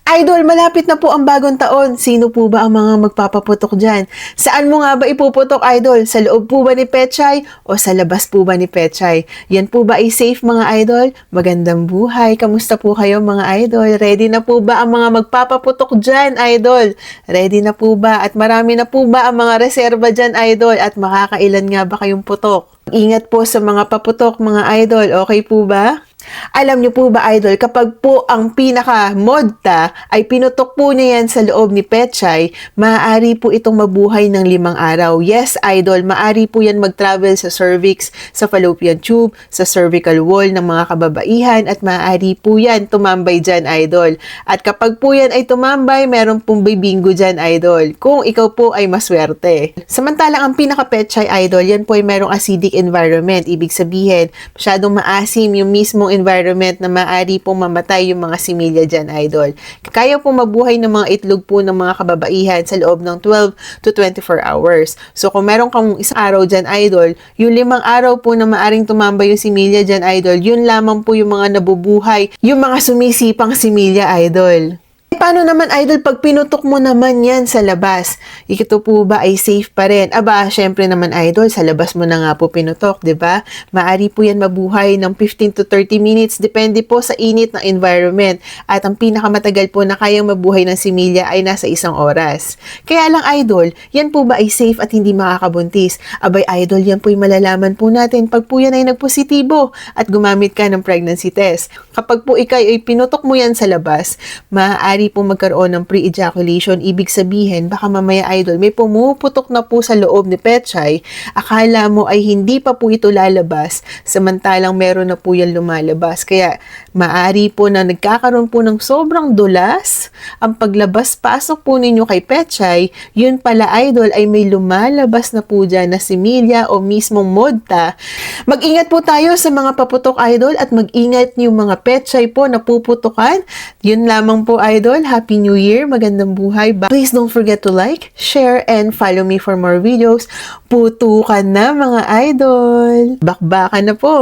Idol, malapit na po ang bagong taon. Sino po ba ang mga magpapaputok dyan? Saan mo nga ba ipuputok, Idol? Sa loob po ba ni Pechay o sa labas po ba ni Pechay? Yan po ba ay safe, mga Idol? Magandang buhay. Kamusta po kayo, mga Idol? Ready na po ba ang mga magpapaputok dyan, Idol? Ready na po ba? At marami na po ba ang mga reserba dyan, Idol? At makakailan nga ba kayong putok? Ingat po sa mga paputok, mga Idol. Okay po ba? Alam niyo po ba, Idol, kapag po ang pinaka-modta ay pinutok po niya yan sa loob ni Pechay, maaari po itong mabuhay ng 5 araw. Yes, Idol, maaari po yan mag-travel sa cervix, sa fallopian tube, sa cervical wall ng mga kababaihan at maaari po yan tumambay dyan, Idol. At kapag po yan ay tumambay, meron pong bibinggo dyan, Idol, kung ikaw po ay maswerte. Samantalang ang pinaka-Pechay, Idol, yan po ay merong acidic environment. Ibig sabihin, masyadong maasim yung mismong environment na maaari pong mamatay yung mga similya dyan, Idol. Kaya pong mabuhay ng mga itlog po ng mga kababaihan sa loob ng 12 to 24 hours. So, kung meron kang isang araw dyan, Idol, yung 5 araw po na maaring tumambay yung similya dyan, Idol, yun lamang po yung mga nabubuhay, yung mga sumisipang similya, Idol. Paano naman, Idol, pag pinutok mo naman yan sa labas? Ito po ba ay safe pa rin? Aba, syempre naman, Idol, sa labas mo na nga po pinutok, di ba? Maari po yan mabuhay ng 15 to 30 minutes, depende po sa init ng environment. At ang pinakamatagal po na kayang mabuhay ng similya ay nasa 1 oras. Kaya lang, Idol, yan po ba ay safe at hindi makakabuntis? Abay, Idol, yan po ay malalaman po natin pag po yan ay nagpositibo at gumamit ka ng pregnancy test. Kapag po ikay ay pinutok mo yan sa labas, maaari po magkaroon ng pre-ejaculation. Ibig sabihin, baka mamaya, Idol, may pumuputok na po sa loob ni Pechay, akala mo ay hindi pa po ito lalabas, samantalang meron na po yan lumalabas. Kaya, maari po na nagkakaroon po ng sobrang dulas, ang paglabas-pasok po ninyo kay Pechay, yun pala, Idol, ay may lumalabas na po dyan na similya o mismong modta. Mag-ingat po tayo sa mga paputok, Idol, at mag-ingat yung mga Pechay po na puputukan. Yun lamang po, Idol. Happy New Year! Magandang buhay! Please don't forget to like, share, and follow me for more videos. Putukan na, mga Idol! Bakbakan na po!